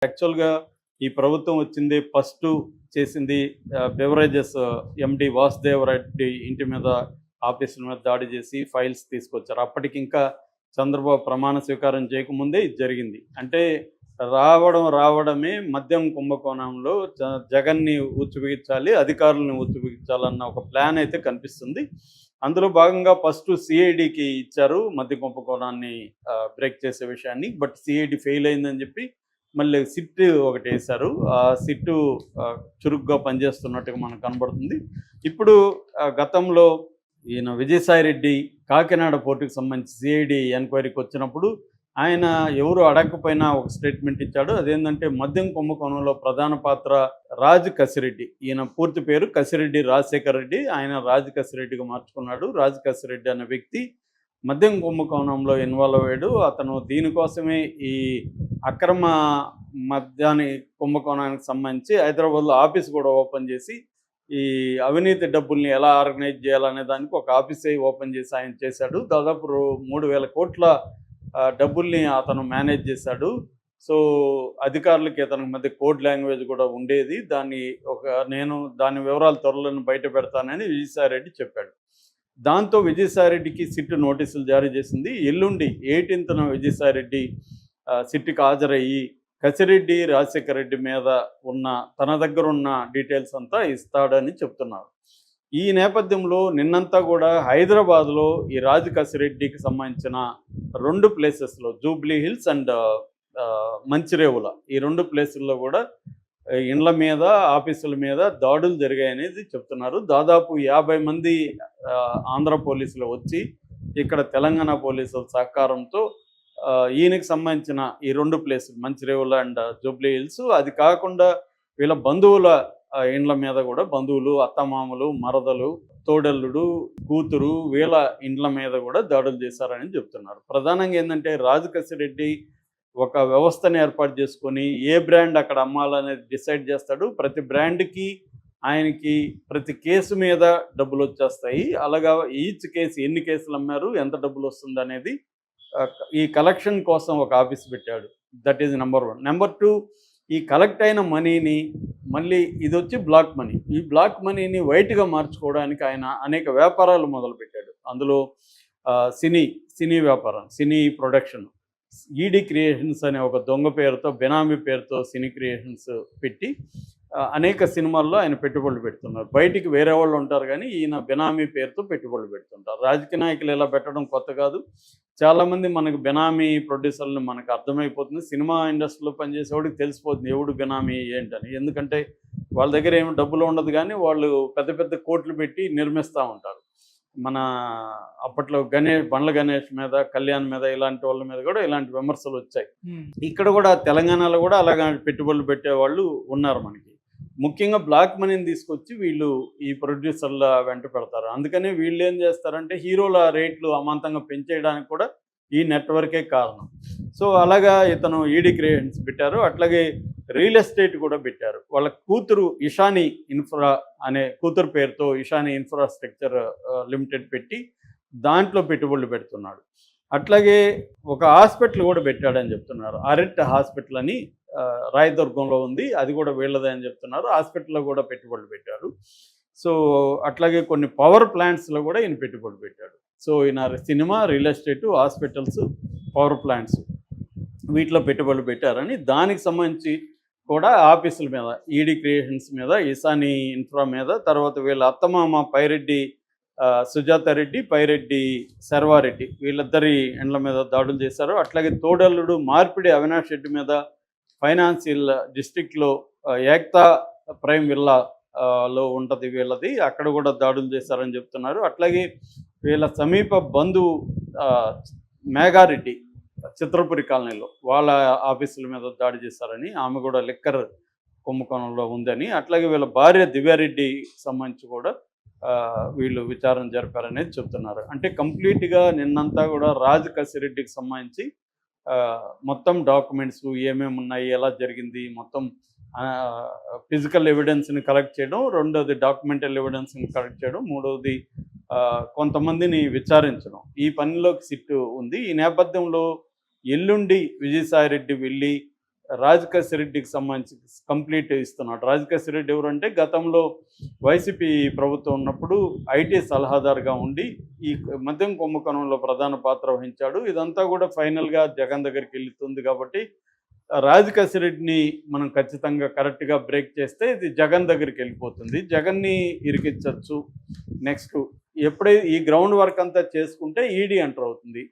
యాక్చువల్‌గా ఈ ప్రభుత్వం వచ్చింది ఫస్టు చేసింది బెవరేజెస్ ఎండీ వాసుదేవ్ రెడ్డి ఇంటి మీద, ఆఫీసుల మీద దాడి చేసి ఫైల్స్ తీసుకొచ్చారు. అప్పటికింకా చంద్రబాబు ప్రమాణ స్వీకారం చేయకముందే ఇది జరిగింది. అంటే రావడమే మద్యం కుంభకోణంలో జగన్‌ని ఊచబిగించాలి, అధికారులను ఊచబిగించాలన్న ఒక ప్లాన్ అయితే కనిపిస్తుంది. అందులో భాగంగా ఫస్ట్ సిఐడికి ఇచ్చారు మద్య కుంభకోణాన్ని బ్రేక్ చేసే విషయాన్ని. బట్ సిఐడి ఫెయిల్ అయిందని చెప్పి మళ్ళీ సిట్ ఒకటి వేశారు. ఆ సిట్టు చురుగ్గా పనిచేస్తున్నట్టుగా మనకు కనబడుతుంది. ఇప్పుడు గతంలో ఈయన విజయసాయిరెడ్డి కాకినాడ పోర్టుకు సంబంధించి సిఐడి ఎంక్వైరీకి వచ్చినప్పుడు ఆయన ఎవరు అడగకపోయినా ఒక స్టేట్మెంట్ ఇచ్చాడు. అదేంటంటే మద్యం కుంభకోణంలో ప్రధాన పాత్ర రాజ్ కసిరెడ్డి. ఈయన పూర్తి పేరు కసిరెడ్డి రాజశేఖర్ రెడ్డి. ఆయన రాజ్ కసిరెడ్డిగా మార్చుకున్నాడు. రాజ్ కసిరెడ్డి అనే వ్యక్తి మద్యం కుంభకోణంలో ఇన్వాల్వ్ అయ్యాడు. అతను దీనికోసమే ఈ అక్రమ మద్యాన్ని కుంభకోణానికి సంబంధించి హైదరాబాద్లో ఆఫీస్ కూడా ఓపెన్ చేసి ఈ అవినీతి డబ్బుల్ని ఎలా ఆర్గనైజ్ చేయాలనే దానికి ఒక ఆఫీసే ఓపెన్ చేసి ఆయన చేశాడు. దాదాపు 3,000 కోట్ల డబ్బుల్ని అతను మేనేజ్ చేశాడు. సో అధికారులకి అతనికి మధ్య కోడ్ లాంగ్వేజ్ కూడా ఉండేది. నేను దాని వివరాలు త్వరలో బయట పెడతానని విజయసాయిరెడ్డి చెప్పాడు. దాంతో విజయసాయిరెడ్డికి సిట్ నోటీసులు జారీ చేసింది. ఎల్లుండి 18న విజయసాయిరెడ్డి సిట్కి హాజరయ్యి కసిరెడ్డి రాజశేఖర రెడ్డి మీద తన దగ్గర ఉన్న డీటెయిల్స్ అంతా ఇస్తాడని చెప్తున్నారు. ఈ నేపథ్యంలో నిన్నంతా కూడా హైదరాబాద్లో ఈ రాజ్ కసిరెడ్డికి సంబంధించిన 2 ప్లేసెస్లో జూబ్లీ హిల్స్ అండ్ మంచిరేవుల ఈ 2 ప్లేసుల్లో కూడా ఇండ్ల మీద, ఆఫీసుల మీద దాడులు జరిగాయనేది చెప్తున్నారు. దాదాపు 50 మంది ఆంధ్ర పోలీసులు వచ్చి ఇక్కడ తెలంగాణ పోలీసుల సహకారంతో ఈయనకి సంబంధించిన ఈ 2 ప్లేసులు మంచిరేవుల అండ్ జూబ్లీ హిల్స్, అది కాకుండా వీళ్ళ బంధువుల ఇండ్ల మీద కూడా బంధువులు, అత్తమామలు, మరదలు, తోడల్లుడు, కూతురు వీళ్ళ ఇండ్ల మీద కూడా దాడులు చేశారని చెప్తున్నారు. ప్రధానంగా ఏంటంటే రాజ్ కసిరెడ్డి ఒక వ్యవస్థను ఏర్పాటు చేసుకొని ఏ బ్రాండ్ అక్కడ అమ్మాలనేది డిసైడ్ చేస్తాడు. ప్రతి బ్రాండ్కి ఆయనకి ప్రతి కేసు మీద డబ్బులు వచ్చేస్తాయి. అలాగా ఈచ్ కేసు ఎన్ని కేసులు అమ్మారు, ఎంత డబ్బులు వస్తుంది అనేది ఈ కలెక్షన్ కోసం ఒక ఆఫీస్ పెట్టాడు. That is number 1. నెంబర్ 2, ఈ కలెక్ట్ అయిన మనీని మళ్ళీ ఇది వచ్చి బ్లాక్ మనీ. ఈ బ్లాక్ మనీని వైట్గా మార్చుకోవడానికి ఆయన అనేక వ్యాపారాలు మొదలుపెట్టాడు. అందులో సినీ వ్యాపారం, సినీ ప్రొడక్షన్, ఈడీ క్రియేషన్స్ అనే ఒక దొంగ పేరుతో, బెనామీ పేరుతో సినీ క్రియేషన్స్ పెట్టి అనేక సినిమాల్లో ఆయన పెట్టుబడులు పెడుతున్నారు. బయటికి వేరే వాళ్ళు ఉంటారు కానీ ఈయన బెనామీ పేరుతో పెట్టుబడులు పెడుతుంటారు. రాజకీయ నాయకులు ఇలా పెట్టడం కొత్త కాదు. చాలామంది మనకు బెనామీ ప్రొడ్యూసర్లు మనకు అర్థమైపోతుంది. సినిమా ఇండస్ట్రీలో పనిచేసేవాడికి తెలిసిపోతుంది ఎవడు బెనామీ ఏంటని. ఎందుకంటే వాళ్ళ దగ్గర ఏమి డబ్బులు ఉండదు కానీ వాళ్ళు పెద్ద పెద్ద కోట్లు పెట్టి నిర్మిస్తూ ఉంటారు. మన అప్పట్లో బండ్ల గణేష్ మీద, కళ్యాణ్ మీద, ఇలాంటి వాళ్ళ మీద కూడా ఇలాంటి విమర్శలు వచ్చాయి. ఇక్కడ కూడా తెలంగాణలో కూడా అలాగే పెట్టుబడులు పెట్టేవాళ్ళు ఉన్నారు మనకి. ముఖ్యంగా బ్లాక్ మనీని తీసుకొచ్చి వీళ్ళు ఈ ప్రొడ్యూసర్ల వెంట పెడతారు. అందుకని వీళ్ళు ఏం చేస్తారంటే హీరోల రేట్లు అమాంతంగా పెంచేయడానికి కూడా ఈ నెట్వర్కే కారణం. సో అలాగా ఇతను ఈడీ క్రియేషన్స్ పెట్టారు. అట్లాగే రియల్ ఎస్టేట్ కూడా పెట్టారు. వాళ్ళ కూతురు ఇషానీ ఇన్ఫ్రా అనే కూతురు పేరుతో ఇషానీ ఇన్ఫ్రాస్ట్రక్చర్ లిమిటెడ్ పెట్టి దాంట్లో పెట్టుబడులు పెడుతున్నాడు. అట్లాగే ఒక హాస్పిటల్ కూడా పెట్టాడని చెప్తున్నారు. అరెట్ హాస్పిటల్ అని రాయదుర్గంలో ఉంది. అది కూడా వీళ్ళదే అని చెప్తున్నారు. హాస్పిటల్లో కూడా పెట్టుబడులు పెట్టారు. సో అట్లాగే కొన్ని పవర్ ప్లాంట్స్లో కూడా ఈయన పెట్టుబడులు పెట్టాడు. సో ఈయన cinema, real estate, hospitals, power plants వీటిలో పెట్టుబడులు పెట్టారని, దానికి సంబంధించి కూడా ఆఫీసుల మీద, ఈడీ క్రియేషన్స్ మీద, ఇషానీ ఇన్ఫ్రా మీద, తర్వాత వీళ్ళ అత్తమామ పైరెడ్డి సుజాత రెడ్డి, పైరెడ్డి శర్వారెడ్డి వీళ్ళిద్దరి ఇండ్ల మీద దాడులు చేశారు. అట్లాగే తోడల్లుడు మార్పిడి అవినాష్ రెడ్డి మీద ఫైనాన్షియల్ డిస్ట్రిక్ట్లో ఏక్తా ప్రైమ్ విల్లాలో ఉంటుంది వీళ్ళది, అక్కడ కూడా దాడులు చేశారని చెప్తున్నారు. అట్లాగే వీళ్ళ సమీప బంధువు మేఘారెడ్డి చిత్రపురి కాలనీలో వాళ్ళ ఆఫీసుల మీద దాడి చేశారని, ఆమె కూడా లిక్కర్ కుంభకోణంలో ఉందని, అట్లాగే వీళ్ళ భార్య దివ్యారెడ్డి సంబంధించి కూడా వీళ్ళు విచారణ జరిపారనేది చెప్తున్నారు. అంటే కంప్లీట్గా నిన్నంతా కూడా రాజ్ కసిరెడ్డికి సంబంధించి మొత్తం డాక్యుమెంట్స్ ఏమేమి ఉన్నాయి, ఎలా జరిగింది, మొత్తం ఫిజికల్ ఎవిడెన్స్ని కలెక్ట్ చేయడం, రెండోది డాక్యుమెంటల్ ఎవిడెన్స్ని కలెక్ట్ చేయడం, మూడవది కొంతమందిని విచారించడం, ఈ పనిలోకి సిట్టు ఉంది. ఈ నేపథ్యంలో ఎల్లుండి విజయసాయిరెడ్డి వెళ్ళి రాజకేశ్ రెడ్డికి సంబంధించి కంప్లీట్ ఇస్తున్నాడు. రాజకేశ్ రెడ్డి ఎవరంటే గతంలో వైసీపీ ప్రభుత్వం ఉన్నప్పుడు ఐటీ సలహాదారుగా ఉండి ఈ మద్యం కుంభకోణంలో ప్రధాన పాత్ర వహించాడు. ఇదంతా కూడా ఫైనల్గా జగన్ దగ్గరికి వెళ్తుంది కాబట్టి రాజకేశ్ రెడ్డిని మనం ఖచ్చితంగా కరెక్ట్గా బ్రేక్ చేస్తే ఇది జగన్ దగ్గరికి వెళ్ళిపోతుంది. జగన్ని ఇరికించవచ్చు. నెక్స్ట్ ఎప్పుడైతే ఈ గ్రౌండ్ వర్క్ అంతా చేసుకుంటే ఈడీ ఎంటర్ అవుతుంది.